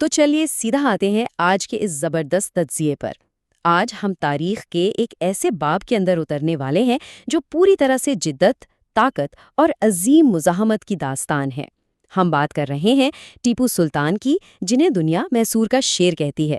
تو چلیے سیدھا آتے ہیں آج کے اس زبردست تجزیے پر۔ آج ہم تاریخ کے ایک ایسے باب کے اندر اترنے والے ہیں جو پوری طرح سے جدت، طاقت اور عظیم مزاحمت کی داستان ہے۔ ہم بات کر رہے ہیں ٹیپو سلطان کی، جنہیں دنیا میسور کا شیر کہتی ہے۔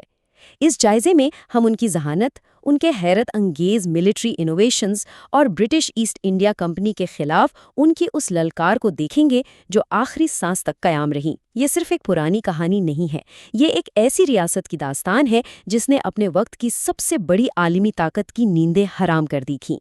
اس جائزے میں ہم ان کی ذہانت، ان کے حیرت انگیز ملٹری انوویشنز اور برٹش ایسٹ انڈیا کمپنی کے خلاف ان کی اس للکار کو دیکھیں گے جو آخری سانس تک قیام رہی۔ یہ صرف ایک پرانی کہانی نہیں ہے، یہ ایک ایسی ریاست کی داستان ہے جس نے اپنے وقت کی سب سے بڑی عالمی طاقت کی نیندیں حرام کر دی تھیں۔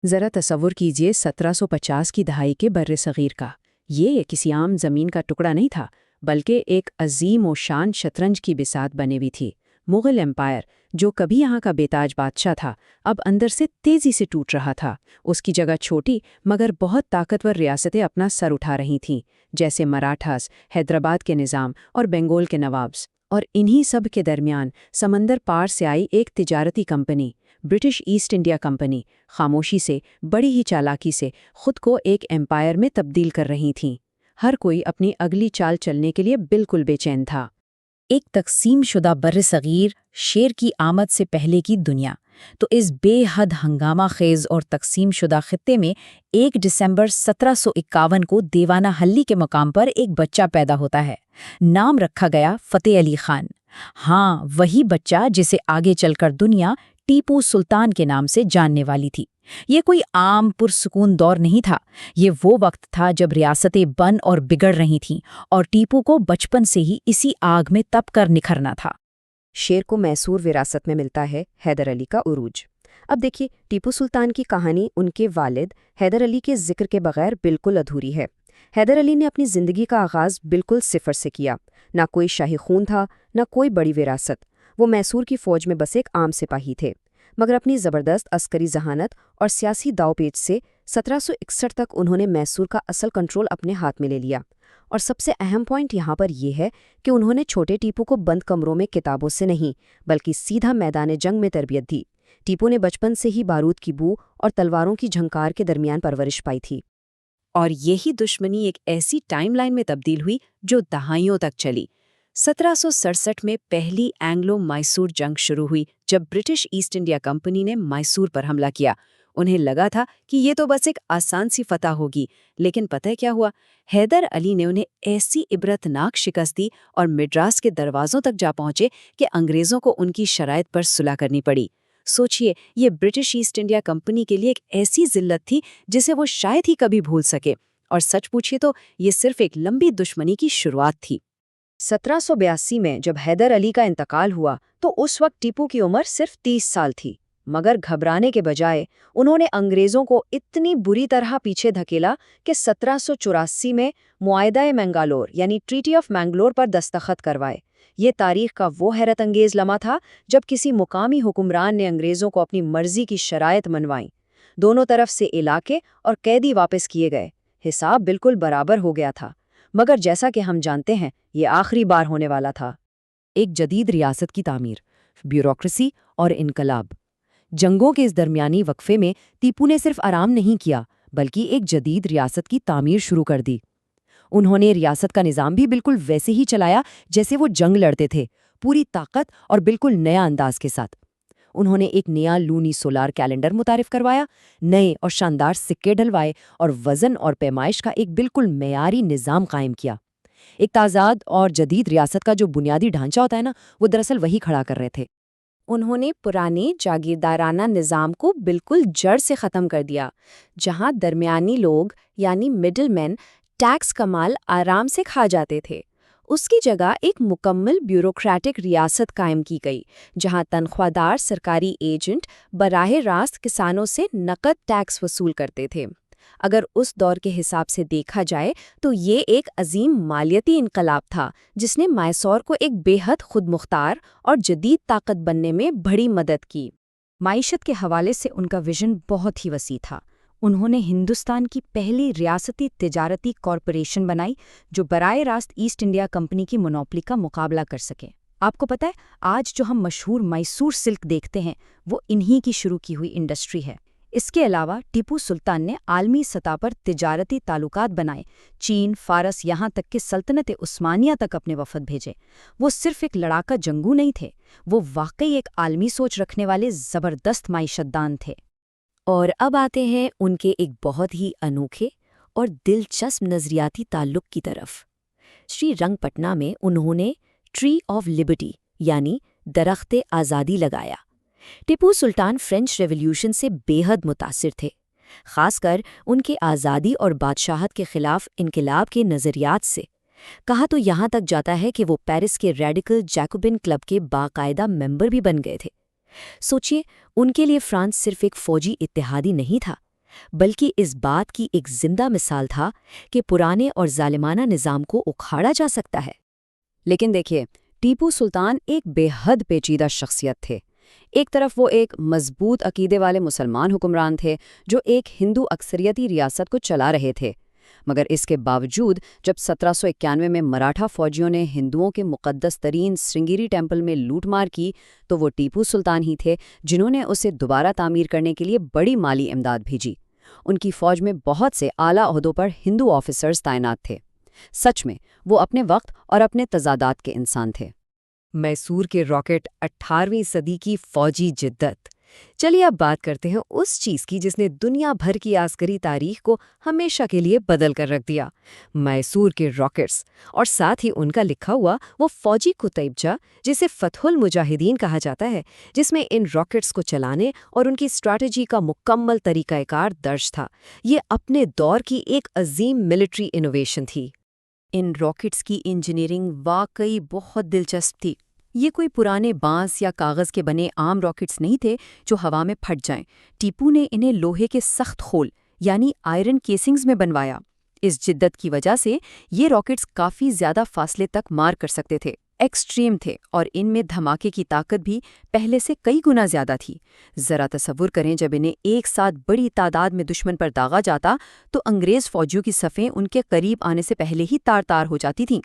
ذرا تصور کیجئے 1750 کی دہائی کے بر صغیر کا۔ یہ کسی عام زمین کا ٹکڑا نہیں تھا، بلکہ ایک عظیم و شان شطرنج کی بساط بنی ہوئی تھی۔ مغل امپائر، جو کبھی یہاں کا بیتاج بادشاہ تھا، اب اندر سے تیزی سے ٹوٹ رہا تھا۔ اس کی جگہ چھوٹی مگر بہت طاقتور ریاستیں اپنا سر اٹھا رہی تھیں، جیسے مراٹھاس، حیدرآباد کے نظام اور بنگال کے نوابس۔ اور انہی سب کے درمیان سمندر پار سے آئی ایک تجارتی company, British East India company, خاموشی سے، بڑی ہی چالاکی سے خود کو ایک امپائر میں تبدیل کر رہی تھیں۔ ہر کوئی اپنی اگلی چال چلنے کے لیے بالکل بے چین تھا۔ ایک تقسیم شدہ برصغیر، شیر کی آمد سے پہلے کی دنیا۔ تو اس بے حد ہنگامہ خیز اور تقسیم شدہ خطے میں 1 دسمبر 1751 کو دیوانہ حلی کے مقام پر ایک بچہ پیدا ہوتا ہے۔ نام رکھا گیا فتح علی خان۔ ہاں، وہی بچہ جسے آگے چل کر دنیا ٹیپو سلطان کے نام سے جاننے والی تھی۔ یہ کوئی عام پرسکون دور نہیں تھا، یہ وہ وقت تھا جب ریاستیں بن اور بگڑ رہی تھیں، اور ٹیپو کو بچپن سے ہی اسی آگ میں تپ کر نکھرنا تھا۔ شیر کو میسور وراثت میں ملتا ہے حیدر علی کا عروج۔ اب دیکھیے، ٹیپو سلطان کی کہانی ان کے والد حیدر علی کے ذکر کے بغیر بالکل ادھوری ہے۔ حیدر علی نے اپنی زندگی کا آغاز بالکل صفر سے کیا۔ نہ کوئی شاہی خون تھا، نہ کوئی بڑی وراثت۔ وہ میسور کی فوج میں بس ایک عام سپاہی تھے، مگر اپنی زبردست عسکری ذہانت اور سیاسی داؤ پیچ سے 1761 تک انہوں نے میسور کا اصل کنٹرول اپنے ہاتھ میں لے لیا۔ اور سب سے اہم پوائنٹ یہاں پر یہ ہے کہ انہوں نے چھوٹے ٹیپو کو بند کمروں میں کتابوں سے نہیں، بلکہ سیدھا میدان جنگ میں تربیت دی۔ ٹیپو نے بچپن سے ہی بارود کی بو اور تلواروں کی جھنکار کے درمیان پرورش پائی تھی۔ اور یہی دشمنی ایک ایسی ٹائم لائن میں تبدیل ہوئی جو دہائیوں تک چلی۔ 1767 میں پہلی اینگلو میسور جنگ شروع ہوئی، جب برٹش ایسٹ انڈیا کمپنی نے میسور پر حملہ کیا۔ انہیں لگا تھا کہ یہ تو بس ایک آسان سی فتح ہوگی، لیکن پتہ کیا ہوا؟ حیدر علی نے انہیں ایسی عبرتناک شکست دی اور مڈراس کے دروازوں تک جا پہنچے کہ انگریزوں کو ان کی شرائط پر صلح کرنی پڑی۔ سوچئے، یہ برٹش ایسٹ انڈیا کمپنی کے لیے ایک ایسی ذلت تھی جسے وہ شاید ہی کبھی بھول سکے، اور سچ پوچھئے تو یہ صرف ایک لمبی دشمنی کی شروعات تھی۔ 1782 میں جب حیدر علی کا انتقال ہوا تو اس وقت ٹیپو کی عمر صرف 30 سال تھی، مگر گھبرانے کے بجائے انہوں نے انگریزوں کو اتنی بری طرح پیچھے دھکیلا کہ 1784 میں معاہدہ منگالور یعنی ٹریٹی آف مینگلور پر دستخط کروائے۔ یہ تاریخ کا وہ حیرت انگیز لمحہ تھا جب کسی مقامی حکمران نے انگریزوں کو اپنی مرضی کی شرائط منوائیں۔ دونوں طرف سے علاقے اور قیدی واپس کیے گئے، حساب بالکل برابر ہو گیا تھا، مگر جیسا کہ ہم جانتے ہیں یہ آخری بار ہونے والا تھا۔ ایک جدید ریاست کی تعمیر، بیوروکریسی اور انقلاب۔ جنگوں کے اس درمیانی وقفے میں ٹیپو نے صرف آرام نہیں کیا، بلکہ ایک جدید ریاست کی تعمیر شروع کر دی۔ انہوں نے ریاست کا نظام بھی بالکل ویسے ہی چلایا جیسے وہ جنگ لڑتے تھے، پوری طاقت اور بالکل نیا انداز کے ساتھ۔ انہوں نے ایک نیا لونی سولار کیلنڈر متعارف کروایا، نئے اور شاندار سکے ڈلوائے، اور وزن اور پیمائش کا ایک بالکل معیاری نظام قائم کیا۔ ایک تازاد اور جدید ریاست کا جو بنیادی ڈھانچہ ہوتا ہے نا، وہ دراصل وہی کھڑا کر رہے تھے۔ انہوں نے پرانے جاگیردارانہ نظام کو بالکل جڑ سے ختم کر دیا، جہاں درمیانی لوگ یعنی مڈل مین ٹیکس کا مال آرام سے کھا جاتے تھے۔ اس کی جگہ ایک مکمل بیوروکریٹک ریاست قائم کی گئی، جہاں تنخواہ دار سرکاری ایجنٹ براہ راست کسانوں سے نقد ٹیکس وصول کرتے تھے۔ اگر اس دور کے حساب سے دیکھا جائے تو یہ ایک عظیم مالیاتی انقلاب تھا جس نے میسور کو ایک بے حد خود مختار اور جدید طاقت بننے میں بڑی مدد کی۔ معیشت کے حوالے سے ان کا ویژن بہت ہی وسیع تھا۔ انہوں نے ہندوستان کی پہلی ریاستی تجارتی کارپوریشن بنائی جو براہ راست ایسٹ انڈیا کمپنی کی مونوپلی کا مقابلہ کر سکے۔ آپ کو پتہ ہے، آج جو ہم مشہور میسور سلک دیکھتے ہیں وہ انہی کی شروع کی ہوئی انڈسٹری ہے۔ اس کے علاوہ ٹیپو سلطان نے عالمی سطح پر تجارتی تعلقات بنائے، چین، فارس، یہاں تک کہ سلطنت عثمانیہ تک اپنے وفد بھیجے۔ وہ صرف ایک لڑاکا جنگجو نہیں تھے، وہ واقعی ایک عالمی سوچ رکھنے والے زبردست معیشت دان تھے۔ اور اب آتے ہیں ان کے ایک بہت ہی انوکھے اور دلچسپ نظریاتی تعلق کی طرف۔ شری رنگ پٹنا میں انہوں نے ٹری آف لبرٹی یعنی درخت آزادی لگایا۔ ٹیپو سلطان فرینچ ریولیوشن سے بے حد متاثر تھے، خاص کر ان کے آزادی اور بادشاہت کے خلاف انقلاب کے نظریات سے۔ کہا تو یہاں تک جاتا ہے کہ وہ پیرس کے ریڈیکل جیکوبن کلب کے باقاعدہ ممبر بھی بن گئے تھے۔ سوچئے، ان کے لیے فرانس صرف ایک فوجی اتحادی نہیں تھا، بلکہ اس بات کی ایک زندہ مثال تھا کہ پرانے اور ظالمانہ نظام کو اکھاڑا جا سکتا ہے۔ لیکن دیکھیے، ٹیپو سلطان ایک بے حد پیچیدہ شخصیت تھے۔ ایک طرف وہ ایک مضبوط عقیدے والے مسلمان حکمران تھے جو ایک ہندو اکثریتی ریاست کو چلا رہے تھے، مگر اس کے باوجود جب 1791 میں مراٹھا فوجیوں نے ہندوؤں کے مقدس ترین سرنگیری ٹیمپل میں لوٹ مار کی تو وہ ٹیپو سلطان ہی تھے جنہوں نے اسے دوبارہ تعمیر کرنے کے لیے بڑی مالی امداد بھیجی۔ ان کی فوج میں بہت سے اعلیٰ عہدوں پر ہندو آفیسرز تعینات تھے۔ سچ میں وہ اپنے وقت اور اپنے تضادات کے انسان تھے۔ میسور کے راکٹ 18ویں صدی کی فوجی جدت۔ چلیے اب بات کرتے ہیں اس چیز کی جس نے دنیا بھر کی عسکری تاریخ کو ہمیشہ کے لیے بدل کر رکھ دیا، میسور کے راکٹس، اور ساتھ ہی ان کا لکھا ہوا وہ فوجی کتیبچہ جسے فتح المجاہدین کہا جاتا ہے، جس میں ان راکٹس کو چلانے اور ان کی اسٹریٹجی کا مکمل طریقہ کار درج تھا۔ یہ اپنے دور کی ایک عظیم ملٹری انوویشن تھی۔ ان راکٹس کی انجینئرنگ واقعی بہت دلچسپ تھی۔ یہ کوئی پرانے بانس یا کاغذ کے بنے عام راکٹس نہیں تھے جو ہوا میں پھٹ جائیں۔ ٹیپو نے انہیں لوہے کے سخت خول یعنی آئرن کیسنگز میں بنوایا۔ اس جدت کی وجہ سے یہ راکٹس کافی زیادہ فاصلے تک مار کر سکتے تھے، ایکسٹریم تھے، اور ان میں دھماکے کی طاقت بھی پہلے سے کئی گنا زیادہ تھی۔ ذرا تصور کریں، جب انہیں ایک ساتھ بڑی تعداد میں دشمن پر داغا جاتا تو انگریز فوجیوں کی صفیں ان کے قریب آنے سے پہلے ہی تار تار ہو جاتی تھیں۔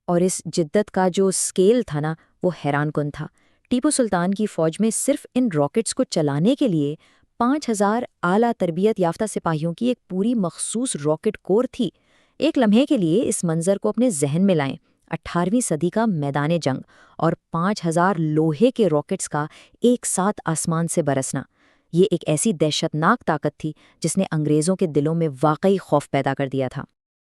اور اس جدت کا جو اسکیل تھا نا، وہ حیران کن تھا۔ ٹیپو سلطان کی فوج میں صرف ان راکٹس کو چلانے کے لیے 5000 اعلیٰ تربیت یافتہ سپاہیوں کی ایک پوری مخصوص راکٹ کور تھی۔ ایک لمحے کے لیے اس منظر کو اپنے ذہن میں لائیں، 18ویں صدی کا میدان جنگ اور 5000 لوہے کے راکٹس کا ایک ساتھ آسمان سے برسنا۔ یہ ایک ایسی دہشتناک طاقت تھی جس نے انگریزوں کے دلوں میں واقعی خوف پیدا کر دیا تھا۔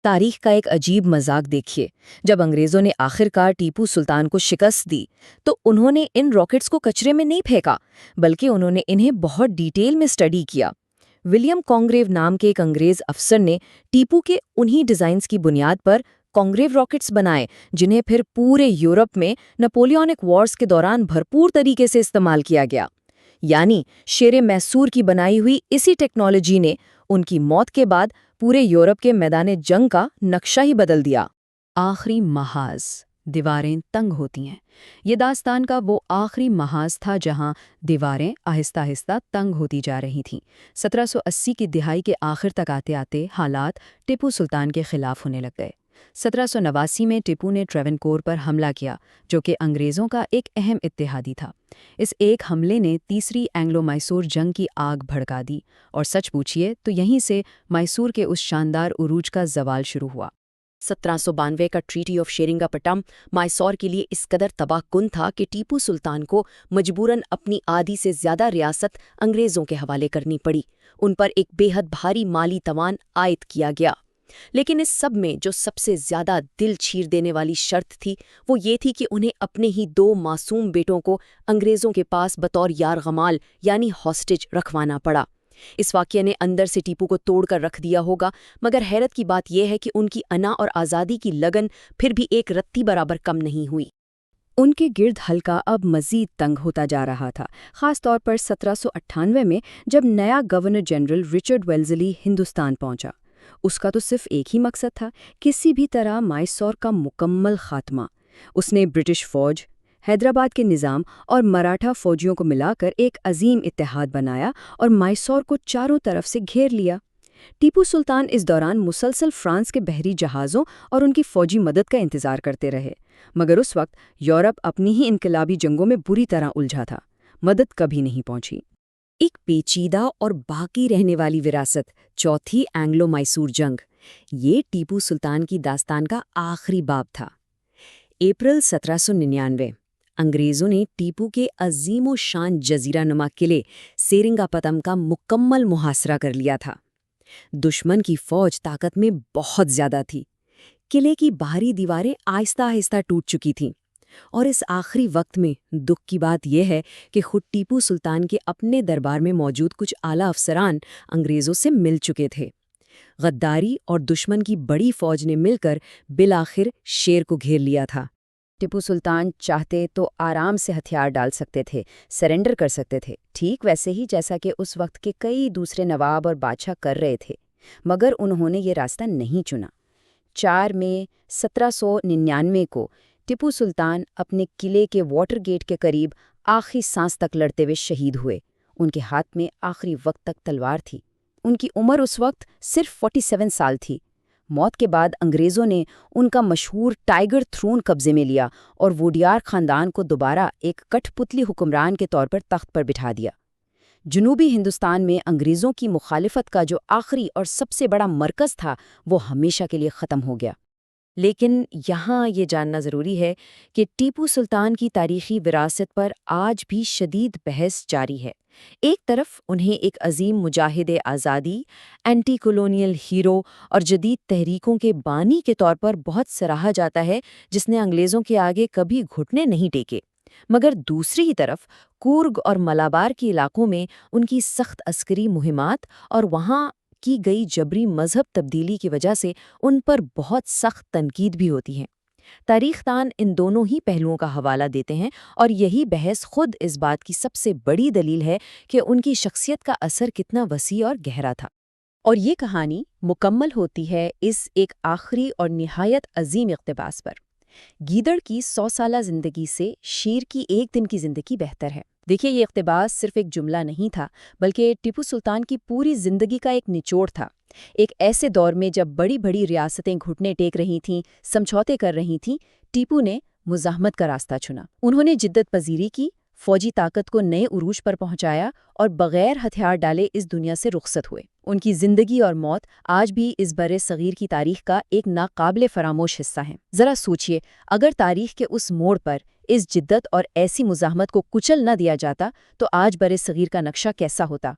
تاریخ کا ایک عجیب مذاق دیکھیے، جب انگریزوں نے آخرکار ٹیپو سلطان کو شکست دی تو انہوں نے ان راکٹس کو کچرے میں نہیں پھینکا، بلکہ انہوں نے انہیں بہت ڈیٹیل میں اسٹڈی کیا۔ ولیم کانگریو نام کے ایک انگریز افسر نے ٹیپو کے انہی ڈیزائنز کی بنیاد پر کانگریو راکٹس بنائے، جنہیں پھر پورے یورپ میں نپولیونک وارز کے دوران بھرپور طریقے سے استعمال کیا گیا۔ یعنی شیر میسور کی بنائی ہوئی اسی ٹیکنالوجی نے ان کی موت کے بعد پورے یورپ کے میدان جنگ کا نقشہ ہی بدل دیا۔ آخری محاذ، دیواریں تنگ ہوتی ہیں۔ یہ داستان کا وہ آخری محاذ تھا جہاں دیواریں آہستہ آہستہ تنگ ہوتی جا رہی تھیں۔ 1780 کی دہائی کے آخر تک آتے آتے حالات ٹیپو سلطان کے خلاف ہونے لگ گئے۔ 1789 میں ٹیپو نے ٹریونکور پر حملہ کیا، جو کہ انگریزوں کا ایک اہم اتحادی تھا۔ اس ایک حملے نے تیسری اینگلو میسور جنگ کی آگ بھڑکا دی، اور سچ پوچھئے تو یہیں سے میسور کے اس شاندار عروج کا زوال شروع ہوا۔ 1792 کا ٹریٹی آف شیرنگاپٹم میسور کے لیے اس قدر تباہ کن تھا کہ ٹیپو سلطان کو مجبوراً اپنی آدھی سے زیادہ ریاست انگریزوں کے حوالے کرنی پڑی۔ ان پر ایک بے حد بھاری مالی توان عائد کیا گیا۔ لیکن اس سب میں جو سب سے زیادہ دل چیر دینے والی شرط تھی وہ یہ تھی کہ انہیں اپنے ہی 2 معصوم بیٹوں کو انگریزوں کے پاس بطور یارغمال یعنی ہاسٹیج رکھوانا پڑا۔ اس واقعے نے اندر سے ٹیپو کو توڑ کر رکھ دیا ہوگا، مگر حیرت کی بات یہ ہے کہ ان کی انا اور آزادی کی لگن پھر بھی ایک رتی برابر کم نہیں ہوئی۔ ان کے گرد حلقہ اب مزید تنگ ہوتا جا رہا تھا، خاص طور پر 1798 میں جب نیا governor general Richard Wellesley Hindustan پہنچا۔ اس کا تو صرف ایک ہی مقصد تھا، کسی بھی طرح میسور کا مکمل خاتمہ۔ اس نے برٹش فوج، حیدرآباد کے نظام اور مراٹھا فوجیوں کو ملا کر ایک عظیم اتحاد بنایا اور میسور کو چاروں طرف سے گھیر لیا۔ ٹیپو سلطان اس دوران مسلسل فرانس کے بحری جہازوں اور ان کی فوجی مدد کا انتظار کرتے رہے، مگر اس وقت یورپ اپنی ہی انقلابی جنگوں میں بری طرح الجھا تھا۔ مدد کبھی نہیں پہنچی۔ ایک پیچیدہ اور باقی رہنے والی وراثت، چوتھی اینگلو میسور جنگ، یہ ٹیپو سلطان کی داستان کا آخری باب تھا۔ اپریل 1799 انگریزوں نے ٹیپو کے عظیم و شان جزیرہ نما قلعے سیرنگاپتم کا مکمل محاصرہ کر لیا تھا۔ دشمن کی فوج طاقت میں بہت زیادہ تھی، قلعے کی باہری دیواریں آہستہ آہستہ ٹوٹ چکی تھیں، اور اس آخری وقت میں دکھ کی بات یہ ہے کہ خود ٹیپو سلطان کے اپنے دربار میں موجود کچھ اعلیٰ افسران انگریزوں سے مل چکے تھے۔ غداری اور دشمن کی بڑی فوج نے مل کر بالآخر شیر کو گھیر لیا تھا۔ ٹیپو سلطان چاہتے تو آرام سے ہتھیار ڈال سکتے تھے، سرنڈر کر سکتے تھے، ٹھیک ویسے ہی جیسا کہ اس وقت کے کئی دوسرے نواب اور بادشاہ کر رہے تھے، مگر انہوں نے یہ راستہ نہیں چنا۔ 4 مئی 1799 کو ٹیپو سلطان اپنے قلعے کے واٹر گیٹ کے قریب آخری سانس تک لڑتے ہوئے شہید ہوئے۔ ان کے ہاتھ میں آخری وقت تک تلوار تھی۔ ان کی عمر اس وقت صرف 47 سال تھی۔ موت کے بعد انگریزوں نے ان کا مشہور ٹائیگر تھرون قبضے میں لیا اور ووڈیار خاندان کو دوبارہ ایک کٹھ پتلی حکمران کے طور پر تخت پر بٹھا دیا۔ جنوبی ہندوستان میں انگریزوں کی مخالفت کا جو آخری اور سب سے بڑا مرکز تھا، وہ ہمیشہ کے لیے ختم ہو گیا۔ لیکن یہاں یہ جاننا ضروری ہے کہ ٹیپو سلطان کی تاریخی وراثت پر آج بھی شدید بحث جاری ہے۔ ایک طرف انہیں ایک عظیم مجاہد آزادی، اینٹی کولونیل ہیرو اور جدید تحریکوں کے بانی کے طور پر بہت سراہا جاتا ہے، جس نے انگریزوں کے آگے کبھی گھٹنے نہیں ٹیکے، مگر دوسری ہی طرف کورگ اور ملابار کے علاقوں میں ان کی سخت عسکری مہمات اور وہاں کی گئی جبری مذہب تبدیلی کی وجہ سے ان پر بہت سخت تنقید بھی ہوتی ہے۔ تاریخ دان ان دونوں ہی پہلوؤں کا حوالہ دیتے ہیں، اور یہی بحث خود اس بات کی سب سے بڑی دلیل ہے کہ ان کی شخصیت کا اثر کتنا وسیع اور گہرا تھا۔ اور یہ کہانی مکمل ہوتی ہے اس ایک آخری اور نہایت عظیم اقتباس پر: گیدڑ کی 100 سالہ زندگی سے شیر کی ایک دن کی زندگی بہتر ہے۔ دیکھیے، یہ اقتباس صرف ایک جملہ نہیں تھا، بلکہ ٹیپو سلطان کی پوری زندگی کا ایک نچوڑ تھا۔ ایک ایسے دور میں جب بڑی بڑی ریاستیں گھٹنے ٹیک رہی تھیں، سمجھوتے کر رہی تھیں، ٹیپو نے مزاحمت کا راستہ چنا۔ انہوں نے جدت پذیری کی، فوجی طاقت کو نئے عروج پر پہنچایا اور بغیر ہتھیار ڈالے اس دنیا سے رخصت ہوئے۔ ان کی زندگی اور موت آج بھی اس برِ صغیر کی تاریخ کا ایک ناقابل فراموش حصہ ہیں۔ ذرا سوچئے، اگر تاریخ کے اس موڑ پر اس جدت اور ایسی مزاحمت کو کچل نہ دیا جاتا تو آج برِ صغیر کا نقشہ کیسا ہوتا؟